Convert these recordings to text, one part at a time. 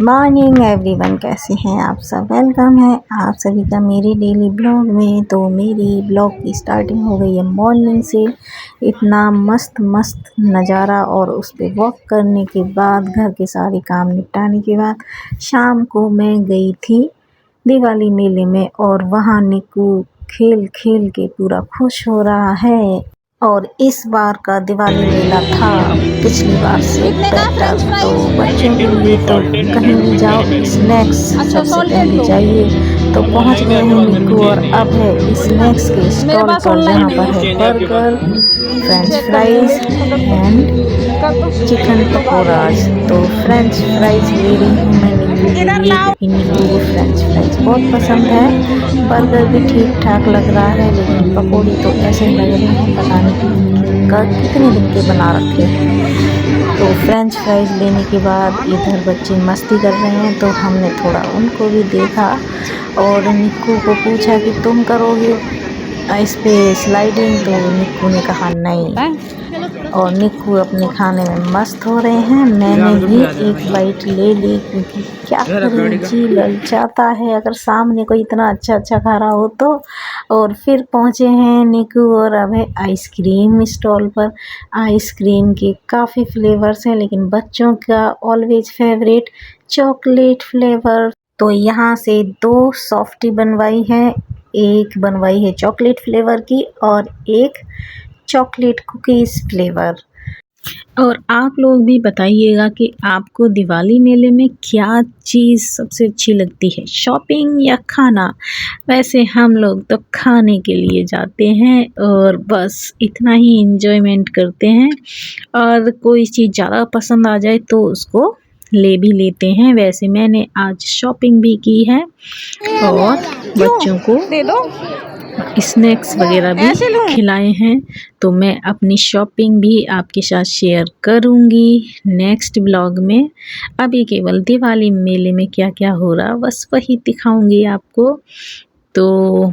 Good morning everyone, कैसे हैं आप सब। वेलकम है आप सभी का मेरे डेली ब्लॉग में। तो मेरी ब्लॉग की स्टार्टिंग हो गई है मॉर्निंग से। इतना मस्त मस्त नज़ारा, और उस पर वॉक करने के बाद, घर के सारे काम निपटाने के बाद शाम को मैं गई थी दिवाली मेले में। और वहाँ निक्कू खेल खेल के पूरा खुश हो रहा है। और इस बार का दिवाली मेला था पिछली बार से बेटर। तो बच्चों के लिए तो कहीं भी जाओ स्नैक्स सबसे पहले चाहिए। तो पहुंच गए हैं निक्कू और अब है स्नैक्स के स्टॉल पर, जहां पर है burger, French fries and chicken pakoras. तो फ्रेंच फ्राइज ले रही हूँ मैं निक्कू के लिए, क्योंकि निक्कू को फ्रेंच फ्राइज बहुत पसंद है। बर्गर भी ठीक ठाक लग रहा है, लेकिन पकौड़ी तो ऐसे लग रहे हैं पता नहीं कितने दिन के बना रखे हैं। तो फ्रेंच फ्राइज लेने के बाद इधर बच्चे मस्ती कर रहे हैं, तो हमने थोड़ा उनको भी देखा और निक्कू को पूछा कि तुम करोगे इस पे स्लाइडिंग। तो निक्कू ने कहा नहीं, और निक्कू अपने खाने में मस्त हो रहे हैं। मैंने भी एक बाइट ले ली, क्योंकि क्या करें, जी ललचाता है अगर सामने कोई इतना अच्छा अच्छा खा रहा हो तो। और फिर पहुंचे हैं निक्कू और अब है आइसक्रीम स्टॉल पर। आइसक्रीम के काफ़ी फ्लेवर्स हैं, लेकिन बच्चों का ऑलवेज फेवरेट चॉकलेट फ्लेवर। तो यहाँ से 2 सॉफ्टी बनवाई है, एक बनवाई है चॉकलेट फ्लेवर की और एक चॉकलेट कुकीज़ फ्लेवर। और आप लोग भी बताइएगा कि आपको दिवाली मेले में क्या चीज़ सबसे अच्छी लगती है, शॉपिंग या खाना। वैसे हम लोग तो खाने के लिए जाते हैं और बस इतना ही एंजॉयमेंट करते हैं, और कोई चीज़ ज़्यादा पसंद आ जाए तो उसको ले भी लेते हैं। वैसे मैंने आज शॉपिंग भी की है और बच्चों को दे दो स्नैक्स वगैरह भी खिलाए हैं। तो मैं अपनी शॉपिंग भी आपके साथ शेयर करूंगी नेक्स्ट ब्लॉग में। अभी केवल दिवाली मेले में क्या क्या हो रहा बस वही दिखाऊंगी आपको। तो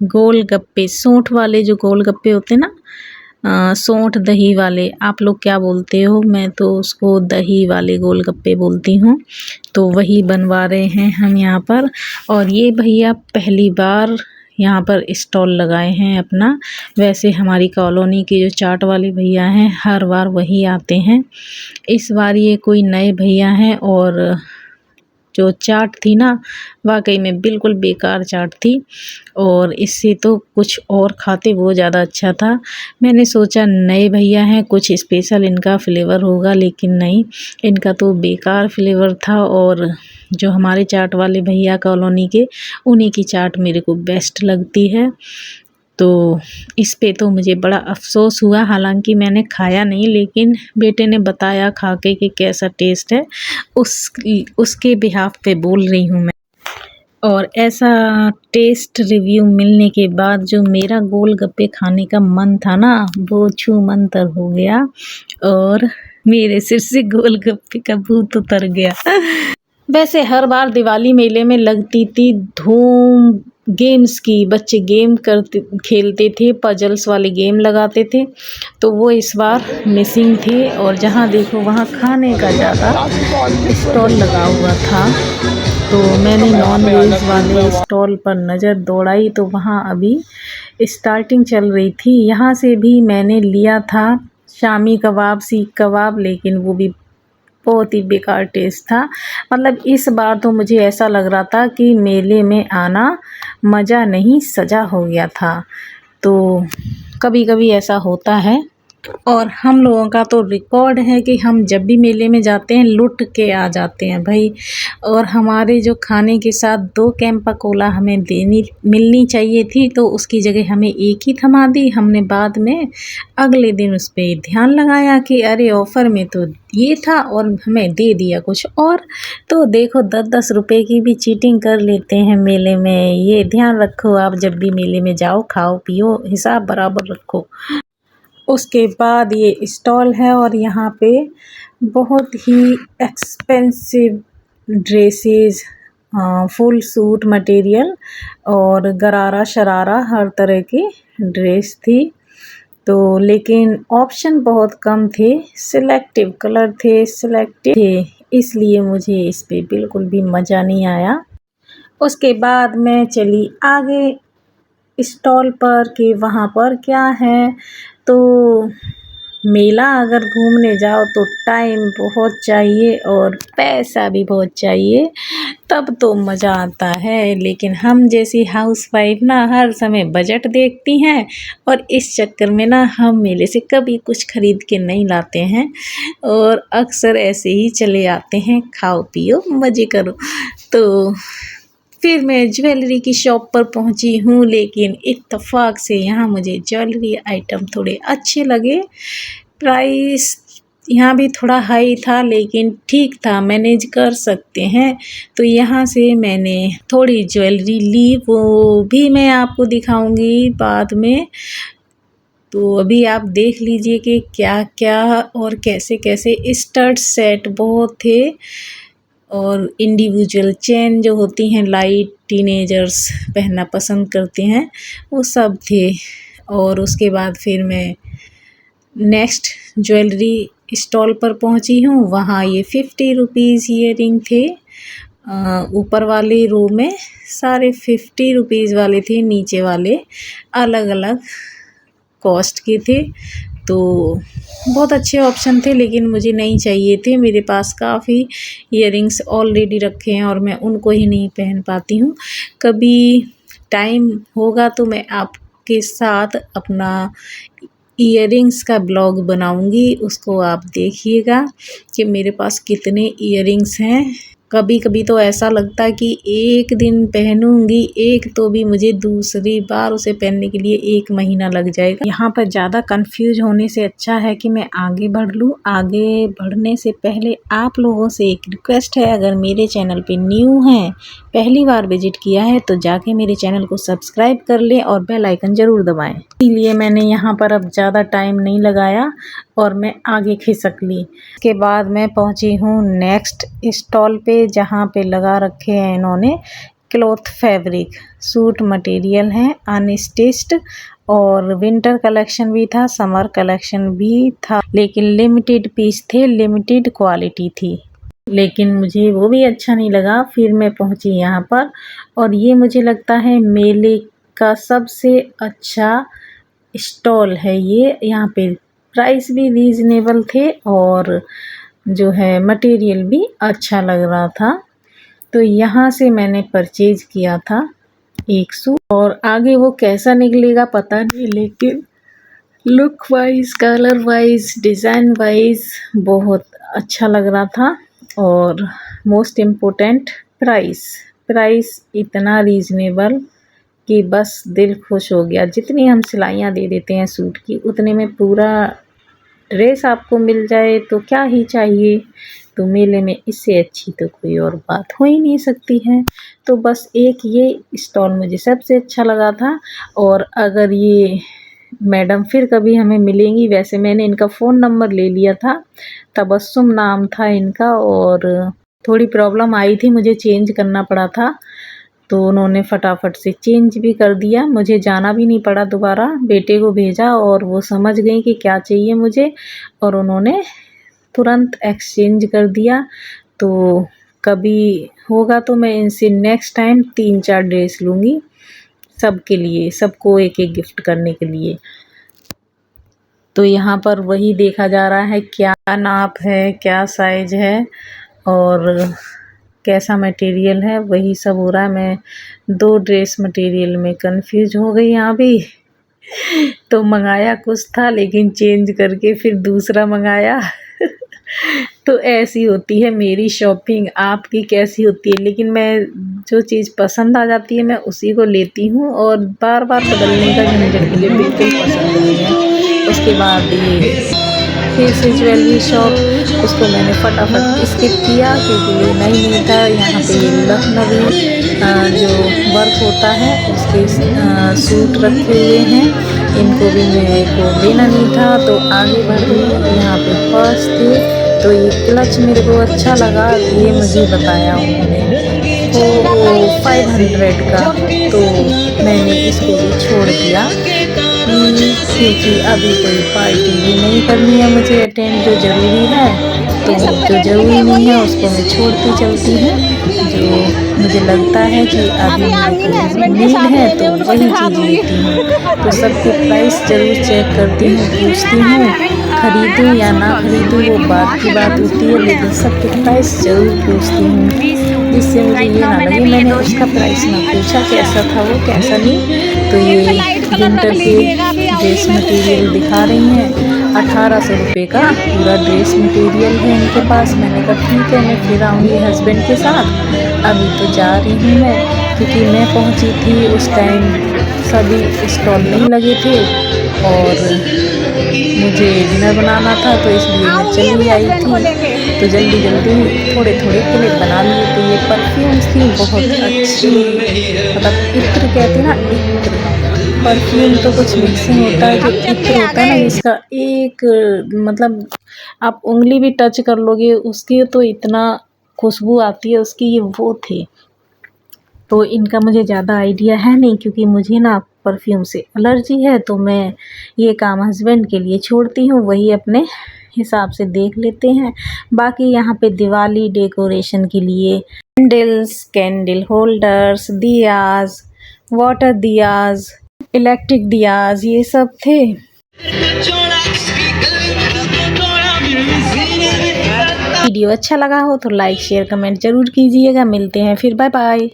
गोलगप्पे, सोंठ वाले जो गोलगप्पे होते हैं ना, सोंठ दही वाले, आप लोग क्या बोलते हो, मैं तो उसको दही वाले गोलगप्पे बोलती हूँ। तो वही बनवा रहे हैं हम यहाँ पर। और ये भैया पहली बार यहाँ पर स्टॉल लगाए हैं अपना। वैसे हमारी कॉलोनी के जो चाट वाले भैया हैं हर बार वही आते हैं, इस बार ये कोई नए भैया हैं। और जो चाट थी ना, वाकई में बिल्कुल बेकार चाट थी, और इससे तो कुछ और खाते वो ज़्यादा अच्छा था। मैंने सोचा नए भैया हैं, कुछ स्पेशल इनका फ्लेवर होगा, लेकिन नहीं, इनका तो बेकार फ्लेवर था। और जो हमारे चाट वाले भैया कॉलोनी के, उन्हीं की चाट मेरे को बेस्ट लगती है। तो इस पे तो मुझे बड़ा अफ़सोस हुआ, हालांकि मैंने खाया नहीं, लेकिन बेटे ने बताया खा के कि कैसा टेस्ट है, उसके बिहाफ पे बोल रही हूँ मैं। और ऐसा टेस्ट रिव्यू मिलने के बाद जो मेरा गोलगप्पे खाने का मन था ना, वो छू मंतर हो गया और मेरे सिर से गोलगप्पे का भूत उतर गया। वैसे हर बार दिवाली मेले में लगती थी धूम गेम्स की, बच्चे गेम करते खेलते थे, पजल्स वाले गेम लगाते थे, तो वो इस बार मिसिंग थे। और जहाँ देखो वहाँ खाने का ज़्यादा स्टॉल लगा हुआ था। तो मैंने नॉन वेज वाले स्टॉल पर नज़र दौड़ाई, तो वहाँ अभी स्टार्टिंग चल रही थी। यहाँ से भी मैंने लिया था शामी कबाब, सीख कबाब, लेकिन वो भी बहुत ही बेकार टेस्ट था। मतलब इस बार तो मुझे ऐसा लग रहा था कि मेले में आना मज़ा नहीं सजा हो गया था। तो कभी कभी ऐसा होता है, और हम लोगों का तो रिकॉर्ड है कि हम जब भी मेले में जाते हैं लुट के आ जाते हैं भाई। और हमारे जो खाने के साथ 2 कैंपा कोला हमें मिलनी चाहिए थी, तो उसकी जगह हमें एक ही थमा दी। हमने बाद में अगले दिन उस पर ध्यान लगाया कि अरे ऑफ़र में तो ये था और हमें दे दिया कुछ और। तो देखो 10-10 रुपए की भी चीटिंग कर लेते हैं मेले में। ये ध्यान रखो, आप जब भी मेले में जाओ खाओ पियो हिसाब बराबर रखो। उसके बाद ये स्टॉल है, और यहाँ पे बहुत ही expensive dresses, full suit material और गरारा शरारा हर तरह की ड्रेस थी। तो लेकिन ऑप्शन बहुत कम थे, सिलेक्टिव कलर थे, सिलेक्टिव थे। इसलिए मुझे इस पे बिल्कुल भी मज़ा नहीं आया। उसके बाद मैं चली आगे स्टॉल पर कि वहाँ पर क्या है। तो मेला अगर घूमने जाओ तो टाइम बहुत चाहिए और पैसा भी बहुत चाहिए, तब तो मज़ा आता है। लेकिन हम जैसी हाउसवाइफ ना हर समय बजट देखती हैं और इस चक्कर में ना हम मेले से कभी कुछ खरीद के नहीं लाते हैं और अक्सर ऐसे ही चले आते हैं, खाओ पियो मज़े करो। तो फिर मैं ज्वेलरी की शॉप पर पहुंची हूँ, लेकिन इत्तेफाक से यहाँ मुझे ज्वेलरी आइटम थोड़े अच्छे लगे। प्राइस यहाँ भी थोड़ा हाई था लेकिन ठीक था, मैनेज कर सकते हैं। तो यहाँ से मैंने थोड़ी ज्वेलरी ली, वो भी मैं आपको दिखाऊंगी बाद में। तो अभी आप देख लीजिए कि क्या क्या और कैसे कैसे। स्टड सेट बहुत थे और इंडिविजुअल चेन जो होती हैं लाइट टीनेजर्स पहनना पसंद करते हैं, वो सब थे। और उसके बाद फिर मैं नेक्स्ट ज्वेलरी स्टॉल पर पहुंची हूँ। वहाँ ये 50 रुपीज़ ईयरिंग थे। ऊपर वाली रो में सारे 50 रुपीज़ वाले थे, नीचे वाले अलग अलग कॉस्ट के थे। तो बहुत अच्छे ऑप्शन थे लेकिन मुझे नहीं चाहिए थे। मेरे पास काफ़ी ईयरिंग्स ऑलरेडी रखे हैं और मैं उनको ही नहीं पहन पाती हूँ। कभी टाइम होगा तो मैं आपके साथ अपना ईयरिंग्स का ब्लॉग बनाऊंगी, उसको आप देखिएगा कि मेरे पास कितने ईयरिंग्स हैं। कभी कभी तो ऐसा लगता है कि एक दिन पहनूंगी एक तो भी मुझे दूसरी बार उसे पहनने के लिए 1 महीना लग जाएगा। यहाँ पर ज़्यादा कंफ्यूज होने से अच्छा है कि मैं आगे बढ़ लूँ। आगे बढ़ने से पहले आप लोगों से एक रिक्वेस्ट है, अगर मेरे चैनल पे न्यू हैं, पहली बार विजिट किया है, तो जाके मेरे चैनल को सब्सक्राइब कर लें और बेल आइकन ज़रूर दबाएं। इसीलिए मैंने यहाँ पर अब ज़्यादा टाइम नहीं लगाया और मैं आगे खिसक ली। उसके बाद मैं पहुँची हूँ नेक्स्ट स्टॉल पे, जहाँ पे लगा रखे हैं इन्होंने क्लॉथ फैब्रिक। सूट मटेरियल हैं अनस्टिच्ड और विंटर कलेक्शन भी था, समर कलेक्शन भी था, लेकिन लिमिटेड पीस थे, लिमिटेड क्वालिटी थी। लेकिन मुझे वो भी अच्छा नहीं लगा। फिर मैं पहुंची यहाँ पर और ये मुझे लगता है मेले का सबसे अच्छा स्टॉल है ये। यहाँ पे प्राइस भी रीज़नेबल थे और जो है मटेरियल भी अच्छा लग रहा था। तो यहाँ से मैंने परचेज किया था एक सूट और आगे वो कैसा निकलेगा पता नहीं, लेकिन look wise, colour wise, design wise बहुत अच्छा लग रहा था। और मोस्ट इम्पोर्टेंट प्राइस इतना रीज़नेबल कि बस दिल खुश हो गया। जितनी हम सिलाइयाँ दे देते हैं सूट की, उतने में पूरा ड्रेस आपको मिल जाए तो क्या ही चाहिए। तो मेले में इससे अच्छी तो कोई और बात हो ही नहीं सकती है। तो बस एक ये स्टॉल मुझे सबसे अच्छा लगा था। और अगर ये मैडम फिर कभी हमें मिलेंगी, वैसे मैंने इनका फ़ोन नंबर ले लिया था, तबस्सुम नाम था इनका, और थोड़ी प्रॉब्लम आई थी, मुझे चेंज करना पड़ा था, तो उन्होंने फटाफट से चेंज भी कर दिया। मुझे जाना भी नहीं पड़ा दोबारा, बेटे को भेजा और वो समझ गई कि क्या चाहिए मुझे और उन्होंने तुरंत एक्सचेंज कर दिया। तो कभी होगा तो मैं इनसे नेक्स्ट टाइम 3-4 ड्रेस लूँगी सबके लिए, सबको एक एक गिफ्ट करने के लिए। तो यहाँ पर वही देखा जा रहा है क्या नाप है, क्या साइज है और कैसा मटेरियल है, वही सब हो रहा है। मैं 2 ड्रेस मटेरियल में कंफ्यूज हो गई यहाँ भी। तो मंगाया कुछ था लेकिन चेंज करके फिर दूसरा मंगाया। तो ऐसी होती है मेरी शॉपिंग। आपकी कैसी होती है? लेकिन मैं जो चीज़ पसंद आ जाती है मैं उसी को लेती हूँ और बार बार बदलने का झंझट मुझे बिल्कुल पसंद नहीं है। उसके बाद ये फिर से ज्वेलरी शॉप, उसको मैंने फटाफट स्किप किया क्योंकि ये नहीं था। यहाँ पे ये लखनवी जो वर्क होता है उसके सूट रखे हुए हैं, इनको भी मेरे को लेना नहीं था तो आगे बढ़ गई। यहाँ पे पर्स थे तो ये क्लच मेरे को अच्छा लगा, ये मुझे बताया उन्होंने तो 500 का, तो मैंने इसको भी छोड़ दिया क्योंकि अभी कोई पार्टी भी नहीं करनी है मुझे अटेंड, जो ज़रूरी है तो जो ज़रूरी नहीं है उसको मैं छोड़ती चलती हूँ। जो मुझे लगता है कि अभी मेरे को नीड है तो वही चीज़ लेती हूँ। तो सबके प्राइस ज़रूर चेक करती हूँ, पूछती हूँ, खरीदूँ या ना खरीदूँ वो बात की बात होती है, लेकिन सबके प्राइस ज़रूर पूछती हूँ, जिससे मुझे ये ना लगे मैंने उसका प्राइस ना पूछा कैसा था वो कैसा नहीं। तो ये विंटर के ड्रेस मटेरियल दिखा रही हैं, 1800 रुपये का पूरा ड्रेस मटेरियल है इनके पास। मैंने कहा ठीक है, मैं फिर आऊँगी हस्बैंड के साथ, अभी तो जा रही हूँ मैं, क्योंकि मैं पहुँची थी उस टाइम सभी स्टॉल नहीं लगे थे और मुझे डिनर बनाना था, तो इसलिए मैं चली आई थी। तो जल्दी जल्दी थोड़े थोड़े क्लिप बना लिए। तो ये परफ्यूम्स थी बहुत अच्छी, मतलब इत्र कहते हैं ना, इत्र परफ्यूम तो कुछ मिक्सिंग होता है, जो इत्र होता है ना जिसका एक मतलब आप उंगली भी टच कर लोगे उसकी तो इतना खुशबू आती है उसकी, ये वो थे। तो इनका मुझे ज़्यादा आइडिया है नहीं, क्योंकि मुझे ना परफ्यूम से एलर्जी है, तो मैं ये काम हस्बैंड के लिए छोड़ती हूँ, वही अपने हिसाब से देख लेते हैं। बाकी यहाँ पे दिवाली डेकोरेशन के लिए candles, candle holders, diyas, water diyas, electric diyas, ये सब थे। वीडियो अच्छा लगा हो तो लाइक शेयर कमेंट ज़रूर कीजिएगा। मिलते हैं फिर, बाय बाय।